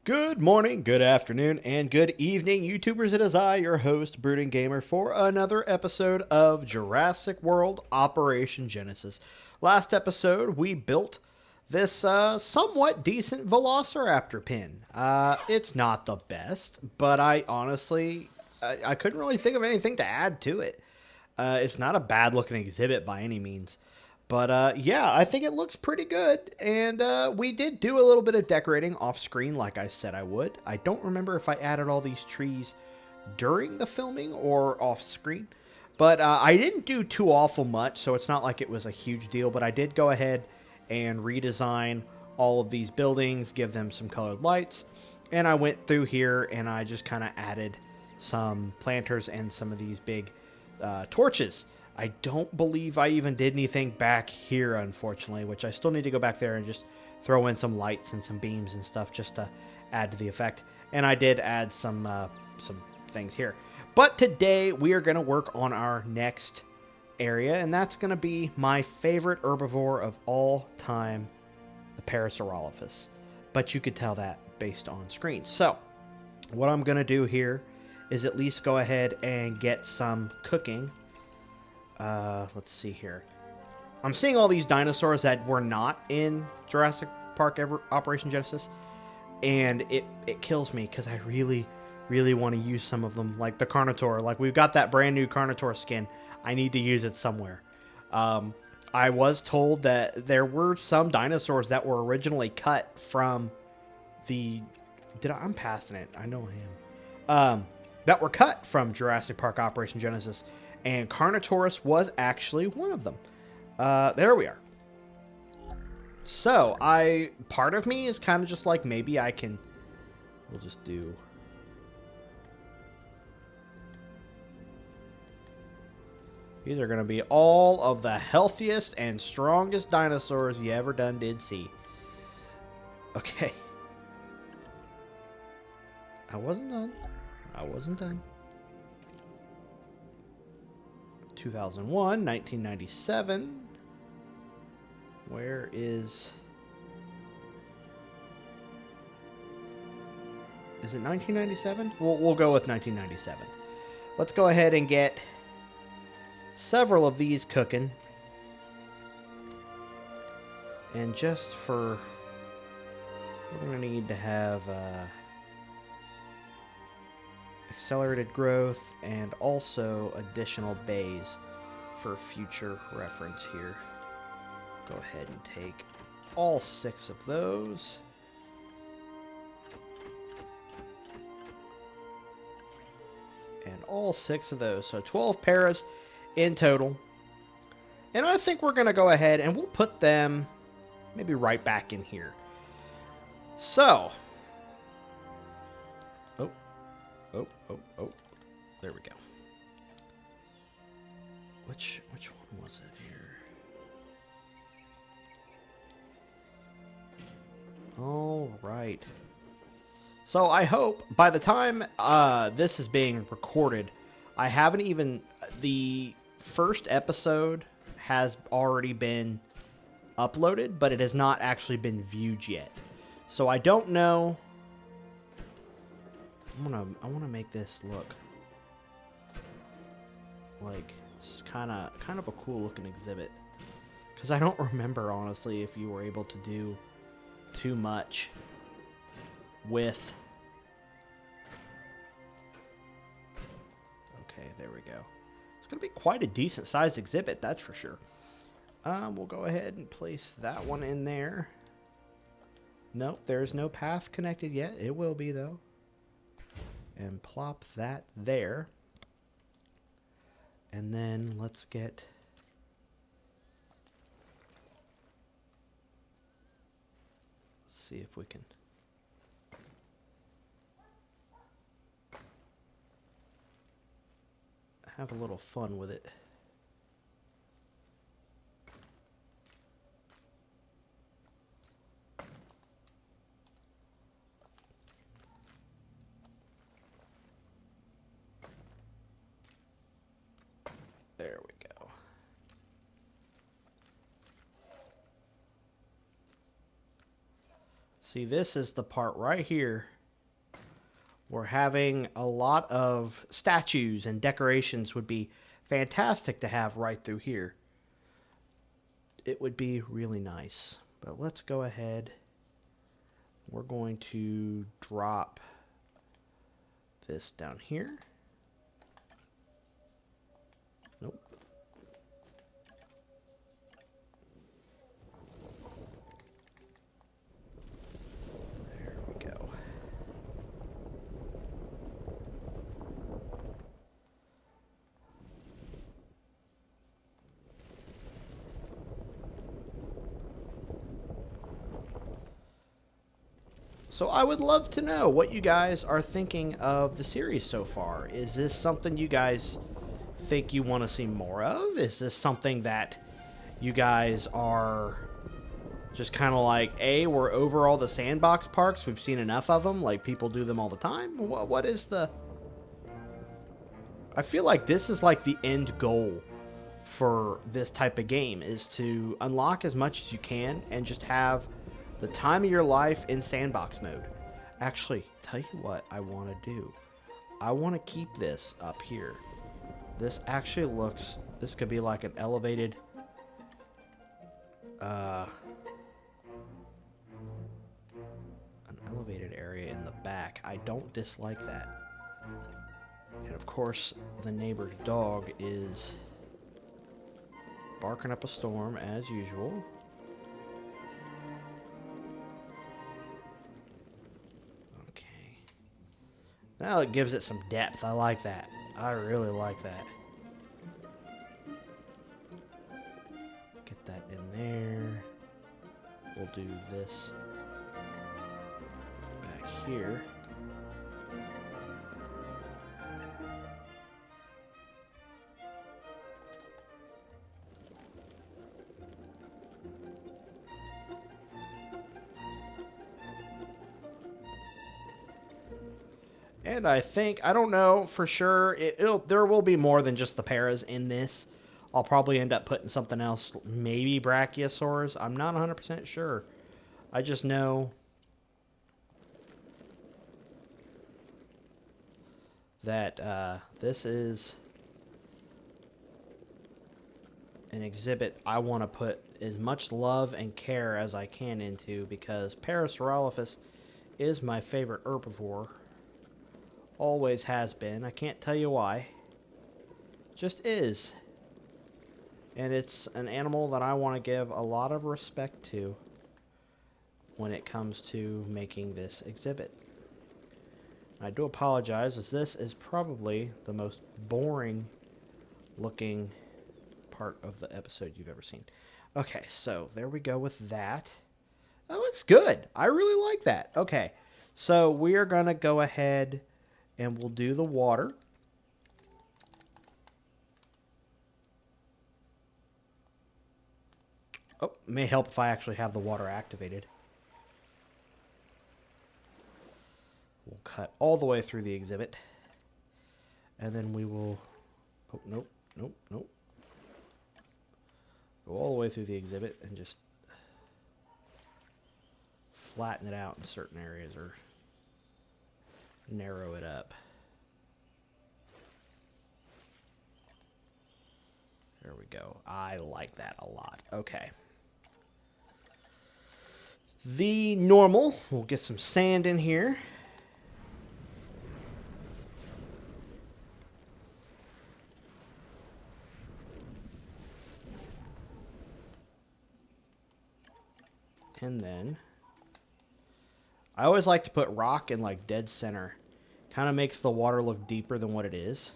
Good morning, good afternoon, and good evening, YouTubers. It is I, your host, Brooding Gamer, for another episode of Jurassic World Operation Genesis. Last episode, we built this somewhat decent Velociraptor pin. It's not the best, but I honestly, I couldn't really think of anything to add to it. It's not a bad looking exhibit by any means. But yeah, I think it looks pretty good. And we did do a little bit of decorating off screen like I said I would. I don't remember if I added all these trees during the filming or off screen. But I didn't do too awful much, so it's not like it was a huge deal. But I did go ahead and redesign all of these buildings, give them some colored lights. And I went through here and I just kind of added some planters and some of these big torches. I don't believe I even did anything back here, unfortunately, which I still need to go back there and just throw in some lights and some beams and stuff just to add to the effect. And I did add some things here. But today we are going to work on our next area, and that's going to be my favorite herbivore of all time, the Parasaurolophus. But you could tell that based on screen. So what I'm going to do here is at least go ahead and get some cooking. Let's see here. I'm seeing all these dinosaurs that were not in Jurassic Park Operation Genesis, and it kills me because I really want to use some of them, like the Carnotaur. Like, we've got that brand new Carnotaur skin. I need to use it somewhere. I was told that there were some dinosaurs that were originally cut from the... I'm passing it. I know I am. That were cut from Jurassic Park Operation Genesis. And Carnotaurus was actually one of them. There we are. So, part of me is kind of just like, maybe I can, we'll just do, these are going to be all of the healthiest and strongest dinosaurs you ever did see. Okay. I wasn't done. 2001, 1997. Where is it 1997? We'll go with 1997. Let's go ahead and get several of these cooking. And just for, we're going to need to have accelerated growth and also additional bays for future reference here. Go ahead and take all 6 of those. And all 6 of those. So 12 paras in total. And I think we're going to go ahead and we'll put them maybe right back in here. So... Oh. There we go. Which one was it here? All right. So I hope by the time this is being recorded, I haven't even... The first episode has already been uploaded, but it has not actually been viewed yet. So I don't know... I want to make this look like it's kind of a cool looking exhibit, because I don't remember honestly if you were able to do too much with. Okay, there we go. It's gonna be quite a decent sized exhibit, that's for sure. We'll go ahead and place that one in there. Nope, there's no path connected yet. It will be though. And plop that there. And then let's get... Let's see if we can... have a little fun with it. There we go. See, this is the part right here or having a lot of statues and decorations would be fantastic to have right through here. It would be really nice. But let's go ahead. We're going to drop this down here. Nope. There we go. So I would love to know what you guys are thinking of the series so far. Is this something you guys think you want to see more of? Is this something that you guys are just kind of like, we're over all the sandbox parks, we've seen enough of them, like people do them all the time? What is the... I feel like this is like the end goal for this type of game, is to unlock as much as you can and just have the time of your life in sandbox mode. Actually, tell you what I want to do. I want to keep this up here. This actually looks... This could be like an elevated... an elevated area in the back. I don't dislike that. And of course, the neighbor's dog is barking up a storm as usual. Now it gives it some depth. I like that. I really like that. Get that in there. We'll do this back here. And I think, I don't know for sure, there will be more than just the paras in this. I'll probably end up putting something else, maybe brachiosaurs. I'm not 100% sure. I just know that this is an exhibit I want to put as much love and care as I can into, because Parasaurolophus is my favorite herbivore. Always has been. I can't tell you why. Just is. And it's an animal that I want to give a lot of respect to when it comes to making this exhibit. I do apologize, as this is probably the most boring looking part of the episode you've ever seen. Okay, so there we go with that. That looks good. I really like that. Okay, so we are going to go ahead and we'll do the water. Oh, it may help if I actually have the water activated. We'll cut all the way through the exhibit. And then we will... Oh, nope, nope, nope. Go all the way through the exhibit and just flatten it out in certain areas, or narrow it up. There we go. I like that a lot. Okay. The normal. We'll get some sand in here. And then I always like to put rock in like dead center. Kind of makes the water look deeper than what it is.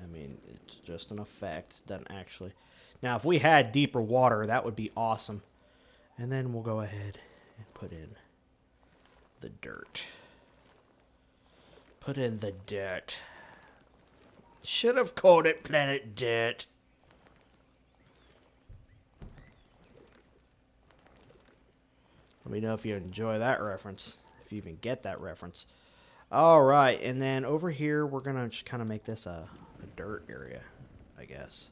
I mean, it's just an effect. Doesn't actually. Now, if we had deeper water, that would be awesome. And then we'll go ahead and put in the dirt. Put in the dirt. Should have called it Planet Dirt. Let me know if you enjoy that reference, if you even get that reference. All right, and then over here, we're going to just kind of make this a dirt area, I guess.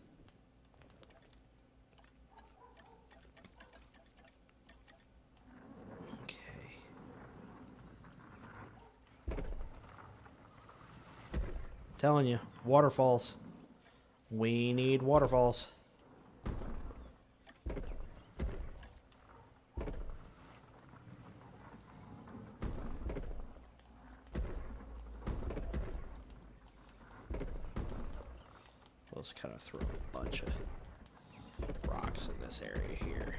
telling you, waterfalls. We need waterfalls. Let's kind of throw a bunch of rocks in this area here.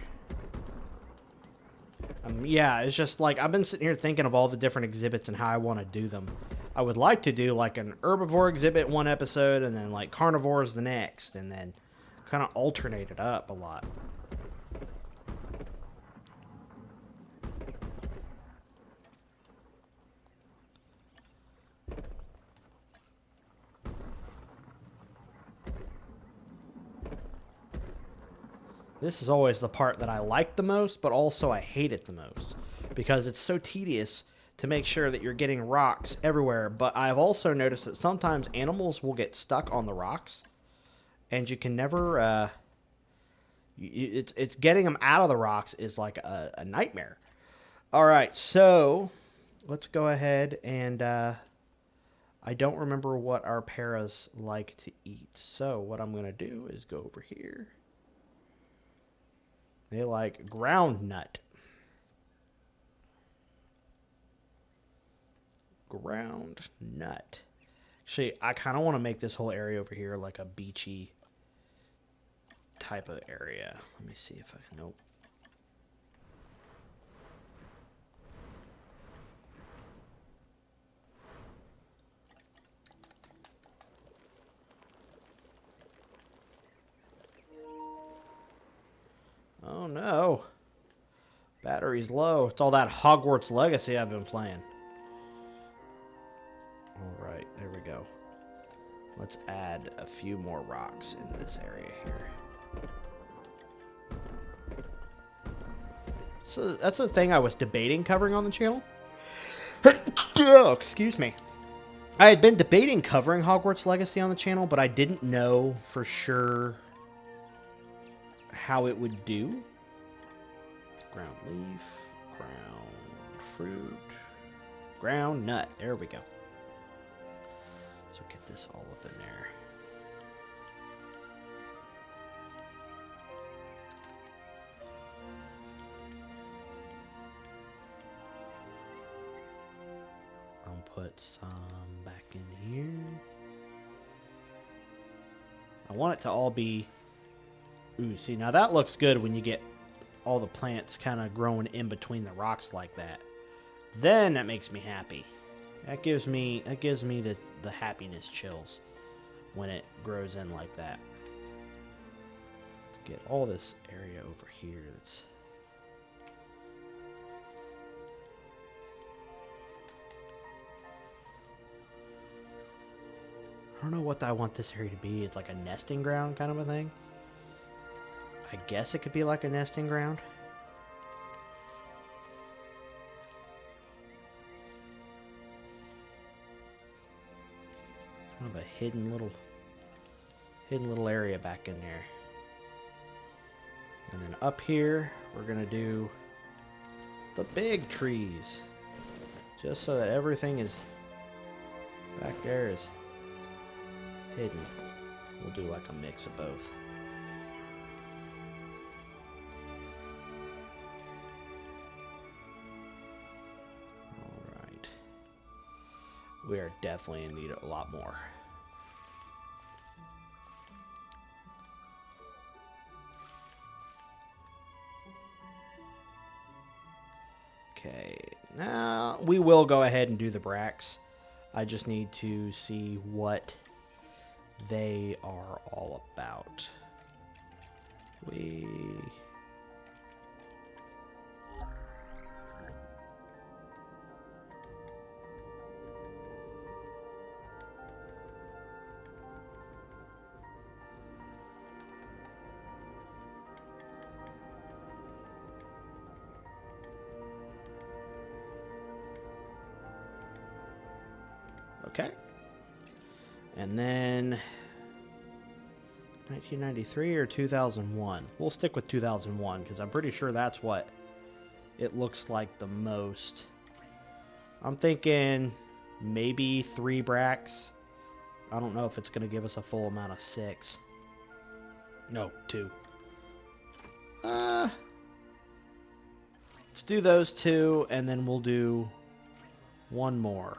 Yeah, it's just like I've been sitting here thinking of all the different exhibits and how I want to do them. I would like to do like an herbivore exhibit one episode and then like carnivores the next, and then kind of alternate it up a lot. This is always the part that I like the most, but also I hate it the most, because it's so tedious to make sure that you're getting rocks everywhere. But I've also noticed that sometimes animals will get stuck on the rocks, and you can never, it's getting them out of the rocks is like a nightmare. All right, so let's go ahead and, I don't remember what our paras like to eat. So what I'm going to do is go over here. They like ground nut. Ground nut. Actually, I kind of want to make this whole area over here like a beachy type of area. Let me see if I can. Nope. Oh no. Battery's low. It's all that Hogwarts Legacy I've been playing. Alright, there we go. Let's add a few more rocks in this area here. So that's the thing I was debating covering on the channel. Oh, excuse me. I had been debating covering Hogwarts Legacy on the channel, but I didn't know for sure how it would do. Ground leaf, ground fruit, ground nut. There we go. So get this all up in there. I'll put some back in here. I want it to all be... Ooh, see, now that looks good when you get all the plants kind of growing in between the rocks like that. Then that makes me happy. That gives me the happiness chills when it grows in like that. Let's get all this area over here. That's I don't know what I want this area to be. It's like a nesting ground kind of a thing. I guess it could be like a nesting ground. Kind of a hidden little area back in there. And then up here, we're gonna do the big trees. Just so that everything is back there is hidden. We'll do like a mix of both. We are definitely in need of a lot more. Okay, now we will go ahead and do the bracts. I just need to see what they are all about. Okay. And then 1993 or 2001. We'll stick with 2001 because I'm pretty sure that's what it looks like the most. I'm thinking maybe 3 bracts. I don't know if it's going to give us a full amount of 6. No, 2. Let's do those 2, and then we'll do 1 more.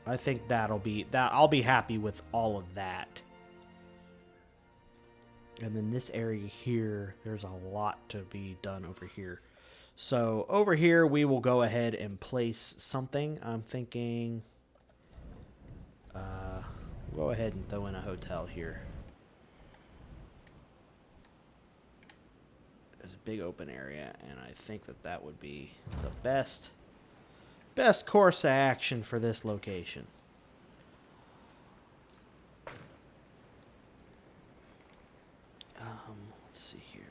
I think that'll be that. I'll be happy with all of that. And then this area here, there's a lot to be done over here. So over here, we will go ahead and place something. I'm thinking, we'll go ahead and throw in a hotel here. There's a big open area, and I think that that would be the best course of action for this location. Let's see here.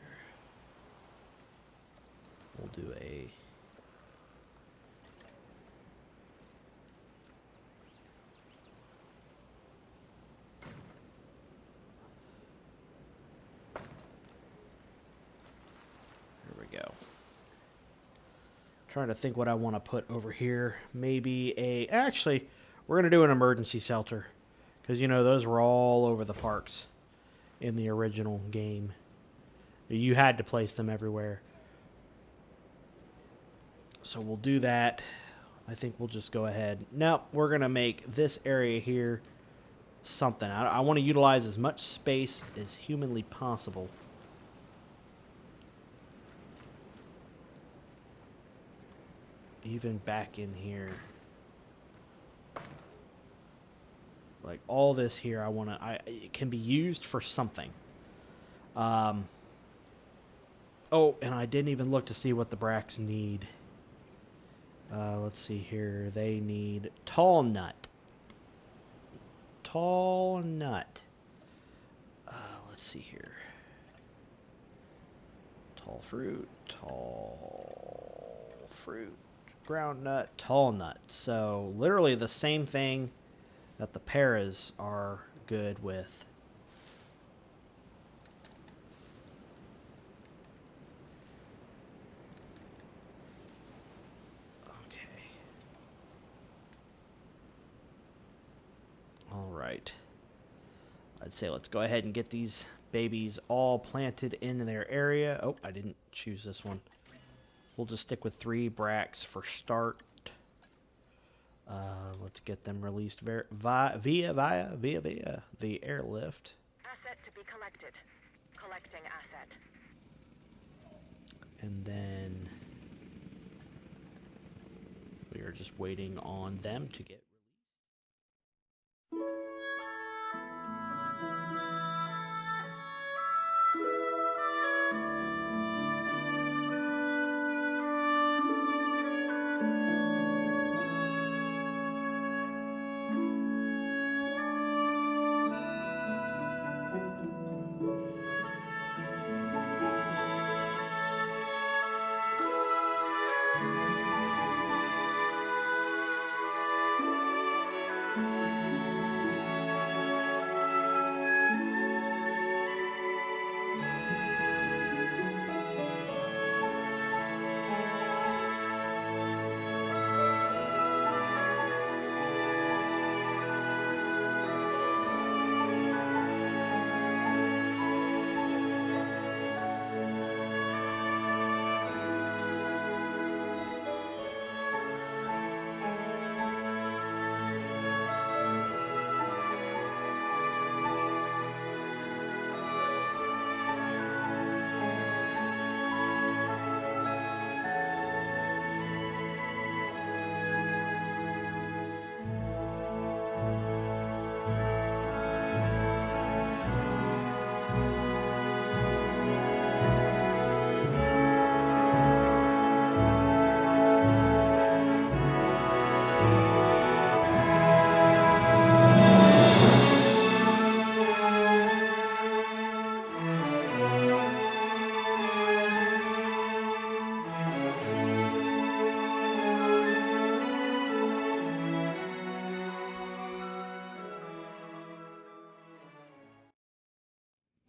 We'll do a... There we go. Trying to think what I want to put over here. Maybe a... Actually, we're going to do an emergency shelter. Because, you know, those were all over the parks in the original game. You had to place them everywhere. So we'll do that. I think we'll just go ahead. Now, we're going to make this area here something. I want to utilize as much space as humanly possible. Even back in here. Like all this here, I want to... It can be used for something. Oh, and I didn't even look to see what the Bracks need. Let's see here. They need tall nut. Tall nut. Let's see here. Tall fruit. Tall fruit. Ground nut. Tall nut. So literally the same thing that the paras are good with. Alright. I'd say let's go ahead and get these babies all planted in their area. Oh, I didn't choose this one. We'll just stick with 3 Bracks for start. Let's get them released via the airlift. Asset to be collected. Collecting asset. And then we are just waiting on them to get...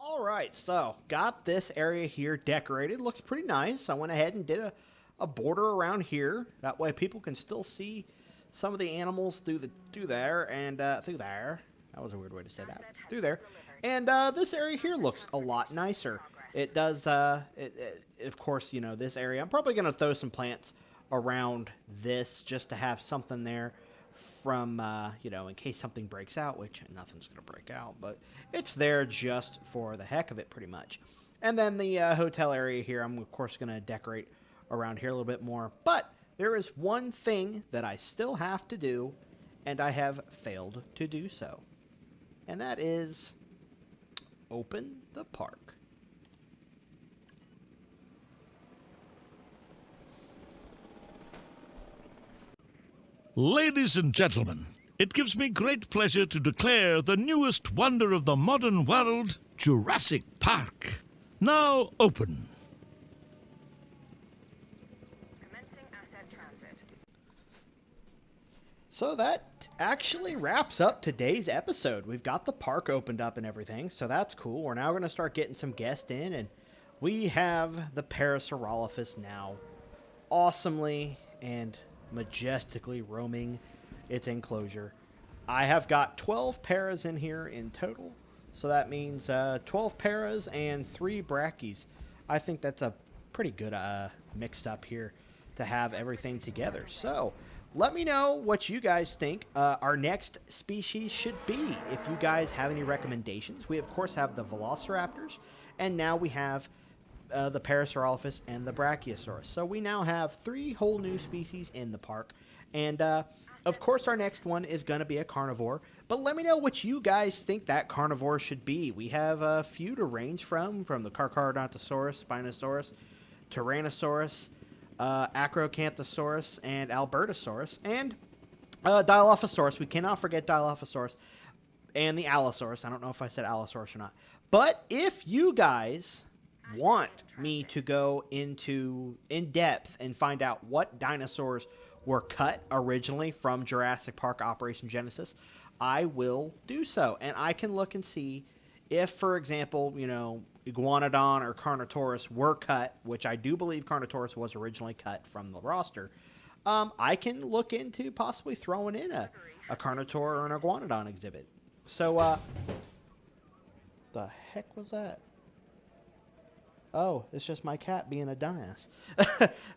Alright, so got this area here decorated. Looks pretty nice. I went ahead and did a border around here. That way people can still see some of the animals through there, and through there. That was a weird way to say that. Through there. And this area here looks a lot nicer. It does, of course, you know, this area. I'm probably going to throw some plants around this just to have something there from, you know, in case something breaks out, which nothing's going to break out, but it's there just for the heck of it, pretty much. And then the hotel area here, I'm, of course, going to decorate around here a little bit more. But there is one thing that I still have to do, and I have failed to do so. And that is open the park. Ladies and gentlemen, it gives me great pleasure to declare the newest wonder of the modern world, Jurassic Park, now open. Commencing asset transit. So that actually wraps up today's episode. We've got the park opened up and everything, so that's cool. We're now going to start getting some guests in, and we have the Prehistoric now awesomely and majestically roaming its enclosure. I have got 12 paras in here in total, so that means 12 paras and 3 brackies. I think that's a pretty good mixed up here to have everything together. So let me know what you guys think our next species should be. If you guys have any recommendations, we of course have the velociraptors, and now we have the Parasaurolophus and the Brachiosaurus. So we now have 3 whole new species in the park. And, of course, our next one is going to be a carnivore. But let me know what you guys think that carnivore should be. We have a few to range from the Carcharodontosaurus, Spinosaurus, Tyrannosaurus, Acrocanthosaurus, and Albertosaurus. And Dilophosaurus. We cannot forget Dilophosaurus. And the Allosaurus. I don't know if I said Allosaurus or not. But if you guys want me to go into in depth and find out what dinosaurs were cut originally from Jurassic Park Operation Genesis, I will do so. And I can look and see if, for example, you know, Iguanodon or Carnotaurus were cut, which I do believe Carnotaurus was originally cut from the roster. I can look into possibly throwing in a Carnotaur or an Iguanodon exhibit. So, the heck was that? Oh, it's just my cat being a dumbass.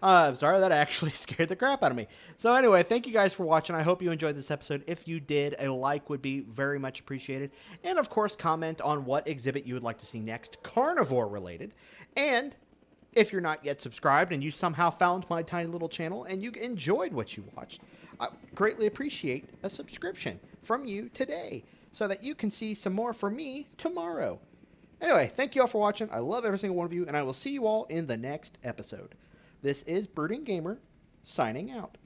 I'm sorry, that actually scared the crap out of me. So anyway, thank you guys for watching. I hope you enjoyed this episode. If you did, a like would be very much appreciated. And of course, comment on what exhibit you would like to see next, carnivore related. And if you're not yet subscribed and you somehow found my tiny little channel and you enjoyed what you watched, I greatly appreciate a subscription from you today so that you can see some more from me tomorrow. Anyway, thank you all for watching. I love every single one of you, and I will see you all in the next episode. This is Brooding Gamer, signing out.